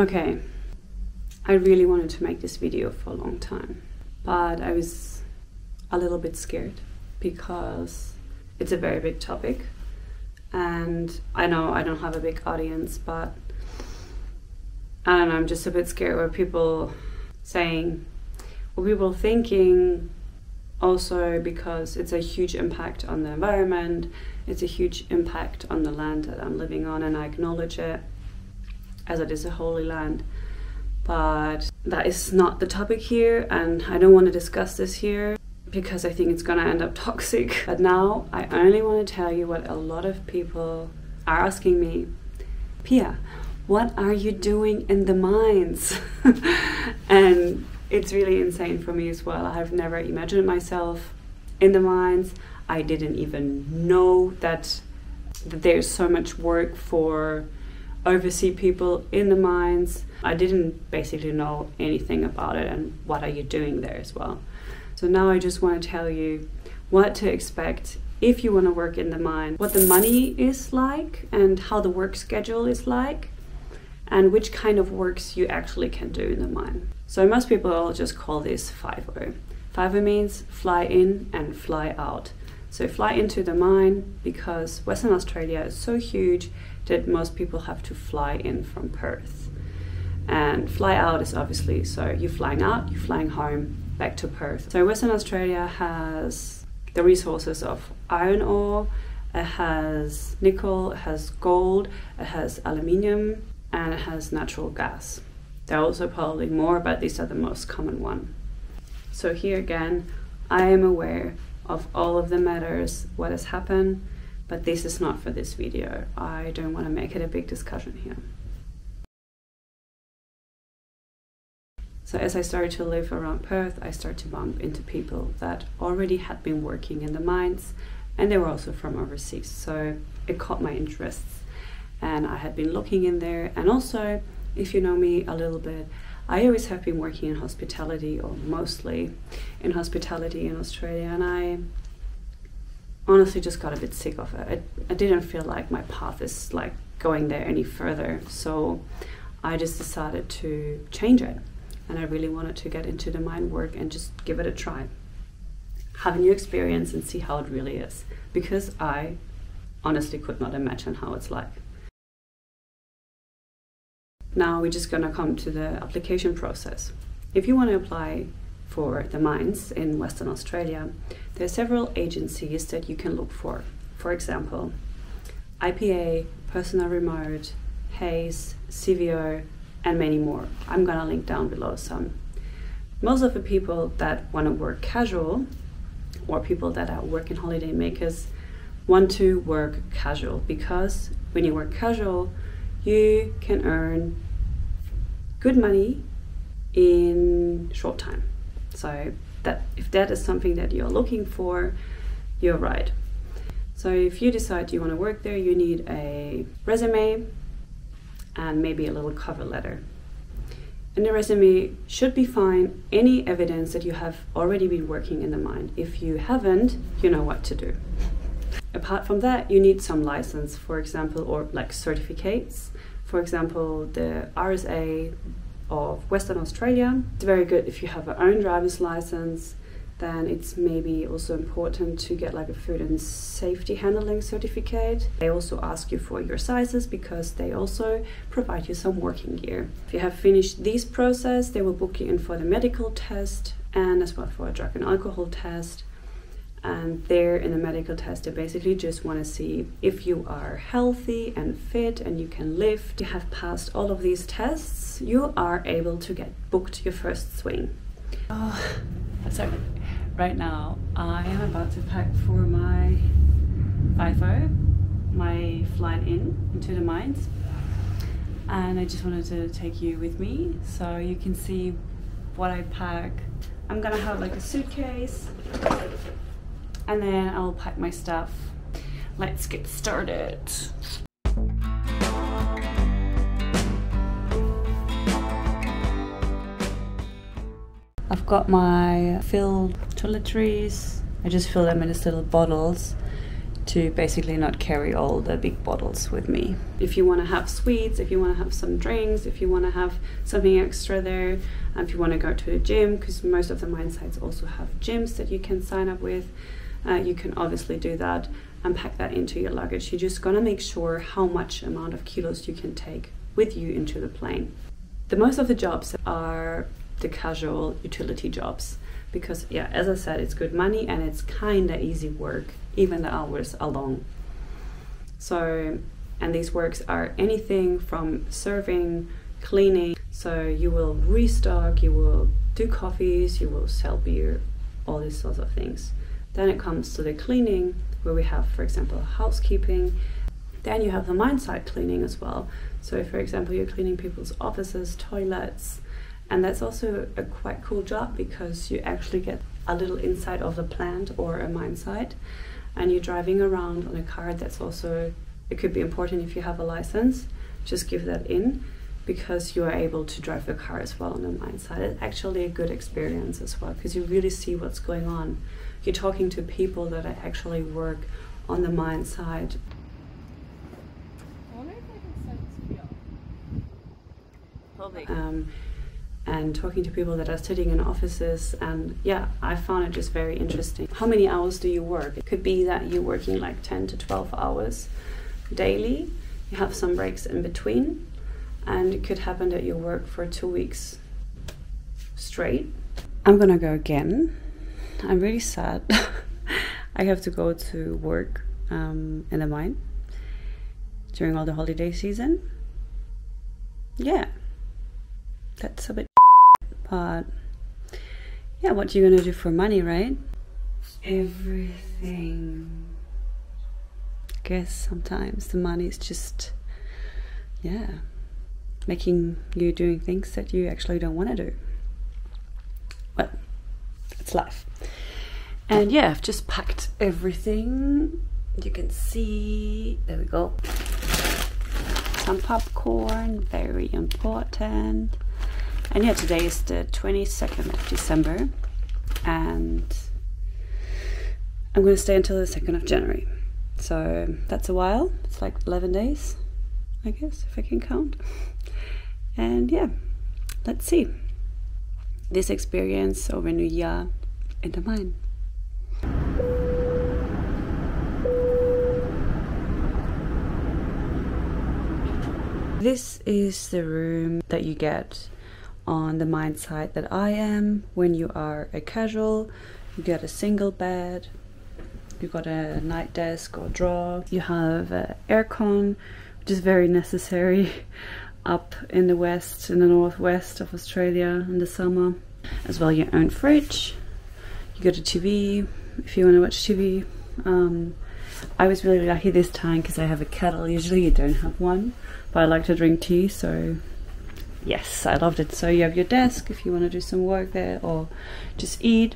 Okay, I really wanted to make this video for a long time, but I was a little bit scared because it's a very big topic, and I know I don't have a big audience, but I don't know, I'm just a bit scared what people saying, what people thinking, also because it's a huge impact on the environment, it's a huge impact on the land that I'm living on, and I acknowledge it as it is a holy land. But that is not the topic here, and I don't want to discuss this here because I think it's gonna end up toxic. But now I only want to tell you what a lot of people are asking me. Pia, what are you doing in the mines? And it's really insane for me as well. I have never imagined myself in the mines. I didn't even know that there's so much work for overseas people in the mines. I didn't basically know anything about it, and what are you doing there as well. So now I just want to tell you what to expect if you want to work in the mine, what the money is like and how the work schedule is like, and which kind of works you actually can do in the mine. So most people will just call this FIFO. FIFO means fly in and fly out. So fly into the mine because Western Australia is so huge that most people have to fly in from Perth. And fly out is obviously, so you're flying out, you're flying home, back to Perth. So Western Australia has the resources of iron ore, it has nickel, it has gold, it has aluminium, and it has natural gas. There are also probably more, but these are the most common one. So here again, I am aware of all of the matters, what has happened, but this is not for this video. I don't want to make it a big discussion here. So as I started to live around Perth, I started to bump into people that already had been working in the mines, and they were also from overseas. So it caught my interests, and I had been looking in there. And also, if you know me a little bit, I always have been working in hospitality, or mostly in hospitality in Australia, and I honestly just got a bit sick of it. I didn't feel like my path is like going there any further, so I just decided to change it. And I really wanted to get into the mine work and just give it a try. Have a new experience and see how it really is. Because I honestly could not imagine how it's like. Now we're just gonna come to the application process. If you want to apply for the mines in Western Australia, there are several agencies that you can look for. For example, IPA, Personal Remote, Hayes, CVO, and many more. I'm gonna link down below some. Most of the people that want to work casual, or people that are working holiday makers, want to work casual, because when you work casual, you can earn good money in short time. So that if that is something that you're looking for, you're right. So if you decide you want to work there, you need a resume and maybe a little cover letter. And the resume should be fine, any evidence that you have already been working in the mine. If you haven't, you know what to do. Apart from that, you need some license, for example, or like certificates. For example, the RSA of Western Australia. It's very good if you have your own driver's license. Then it's maybe also important to get like a food and safety handling certificate. They also ask you for your sizes because they also provide you some working gear. If you have finished this process, they will book you in for the medical test and as well for a drug and alcohol test. And there in the medical test, they basically just want to see if you are healthy and fit and you can lift. You have passed all of these tests, you are able to get booked your first swing. Oh, sorry. Right now, I am about to pack for my FIFO, my flight into the mines. And I just wanted to take you with me so you can see what I pack. I'm gonna have like a suitcase, and then I'll pack my stuff. Let's get started. I've got my filled toiletries. I just fill them in these little bottles to basically not carry all the big bottles with me. If you want to have sweets, if you want to have some drinks, if you want to have something extra there, if you want to go to the gym, because most of the mine sites also have gyms that you can sign up with, you can obviously do that and pack that into your luggage. You're just gonna make sure how much amount of kilos you can take with you into the plane. The most of the jobs are the casual utility jobs, because yeah, as I said, it's good money and it's kinda easy work, even the hours are long. So, and these works are anything from serving, cleaning, so you will restock, you will do coffees, you will sell beer, all these sorts of things. Then it comes to the cleaning, where we have, for example, housekeeping. Then you have the mine site cleaning as well. So for example, you're cleaning people's offices, toilets, and that's also a quite cool job because you actually get a little inside of the plant or a mine site, and you're driving around on a car. That's also, it could be important if you have a license, just give that in, because you are able to drive the car as well on the mine site. It's actually a good experience as well, because you really see what's going on. You're talking to people that actually work on the mine site. I wonder if I can sense feel. Probably. And talking to people that are sitting in offices, and yeah, I found it just very interesting. How many hours do you work? It could be that you're working like 10 to 12 hours daily. You have some breaks in between, and it could happen that you work for 2 weeks straight. I'm gonna go again. I'm really sad. I have to go to work in the mine during all the holiday season. Yeah, that's a bit, but yeah, what you gonna do for money, right? Everything. I guess sometimes the money is just, yeah, making you doing things that you actually don't want to do. Well, it's life. And yeah, I've just packed everything. You can see, there we go. Some popcorn, very important. And yeah, today is the 22nd of December, and I'm gonna stay until the 2nd of January. So that's a while. It's like 11 days, I guess, if I can count. And yeah, let's see this experience over New Year in the mine. This is the room that you get on the mine site that I am. When you are a casual, you get a single bed, you got a night desk or drawer, you have aircon, which is very necessary up in the west, in the northwest of Australia in the summer. As well, your own fridge, you got a TV if you want to watch TV. I was really lucky this time because I have a kettle. Usually you don't have one, but I like to drink tea, so yes, I loved it. So you have your desk if you want to do some work there or just eat.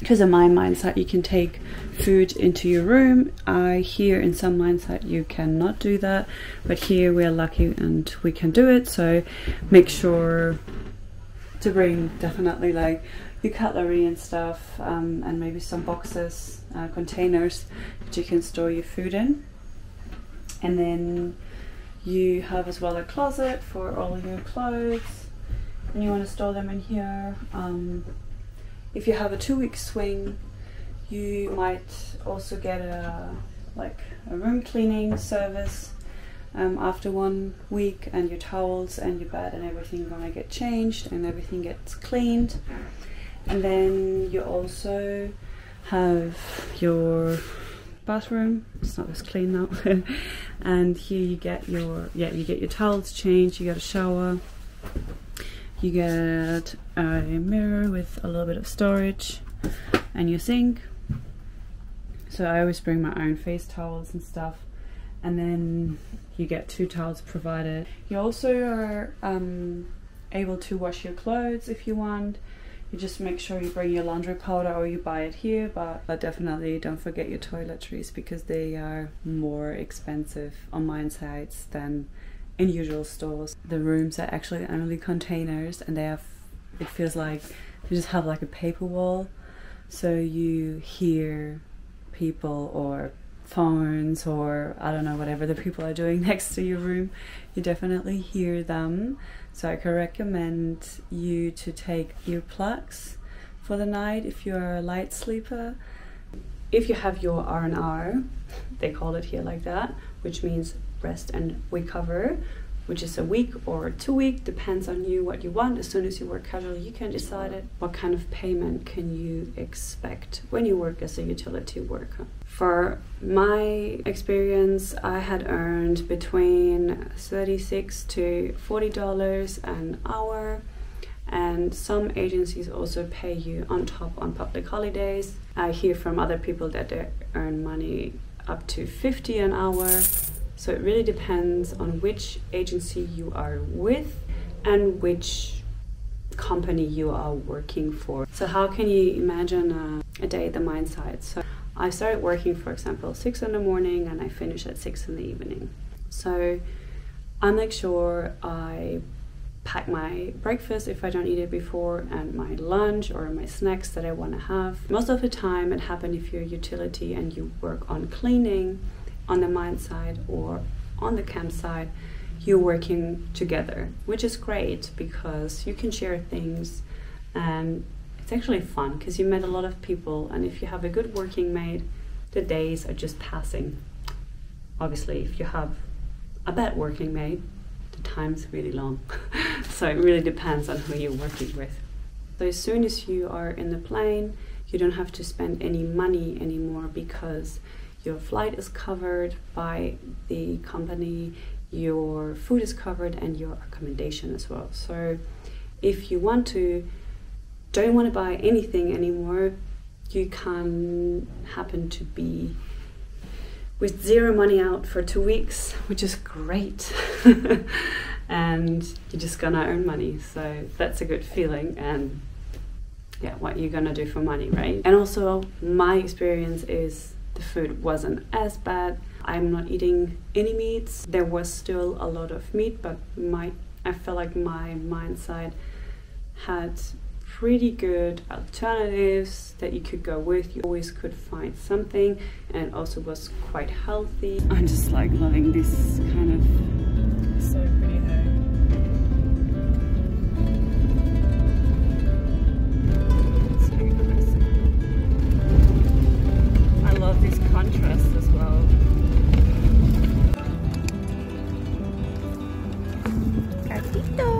Because in my mine site you can take food into your room. Here in some mine site you cannot do that, but here we're lucky and we can do it. So make sure to bring definitely like your cutlery and stuff, and maybe some boxes, containers that you can store your food in. And then you have as well a closet for all your clothes, and you want to store them in here. If you have a 2-week swing, you might also get a room cleaning service after 1 week, and your towels and your bed and everything gonna get changed and everything gets cleaned. And then you also have your bathroom. It's not as clean now. And here you get your towels changed, you get a shower, you get a mirror with a little bit of storage, and your sink. So I always bring my own face towels and stuff. And then you get 2 towels provided. You also are able to wash your clothes if you want. You just make sure you bring your laundry powder or you buy it here, but definitely don't forget your toiletries, because they are more expensive on mine sites than in usual stores. The rooms are actually only containers, and they have, it feels like they just have like a paper wall, so you hear people or phones or I don't know, whatever the people are doing next to your room, you definitely hear them. So I could recommend you to take earplugs for the night if you're a light sleeper. If you have your R&R, they call it here like that, which means rest and recover, which is a week or 2 weeks, depends on you what you want. As soon as you work casually, you can decide it. What kind of payment can you expect when you work as a utility worker? For my experience, I had earned between $36 to $40 an hour, and some agencies also pay you on top on public holidays. I hear from other people that they earn money up to $50 an hour. So it really depends on which agency you are with and which company you are working for. So how can you imagine a day at the mine site? So I started working, for example, 6 in the morning and I finish at 6 in the evening. So I make sure I pack my breakfast if I don't eat it before, and my lunch or my snacks that I want to have. Most of the time it happens if you're a utility and you work on cleaning on the mine site or on the campsite, you're working together, which is great because you can share things and it's actually fun because you met a lot of people, and if you have a good working mate, the days are just passing. Obviously, if you have a bad working mate, the time's really long. So it really depends on who you're working with. So as soon as you are in the plane, you don't have to spend any money anymore because your flight is covered by the company, your food is covered, and your accommodation as well. So if you don't want to buy anything anymore, you can happen to be with zero money out for 2 weeks, which is great. And you're just gonna earn money. So that's a good feeling, and yeah, what you're gonna do for money, right? And also my experience is the food wasn't as bad. I'm not eating any meats. There was still a lot of meat, but I felt like my mine site had pretty good alternatives that you could go with. You always could find something, and it also was quite healthy. I'm just like loving this kind of so pretty hair. So aggressive. I love this contrast as well. Gatito.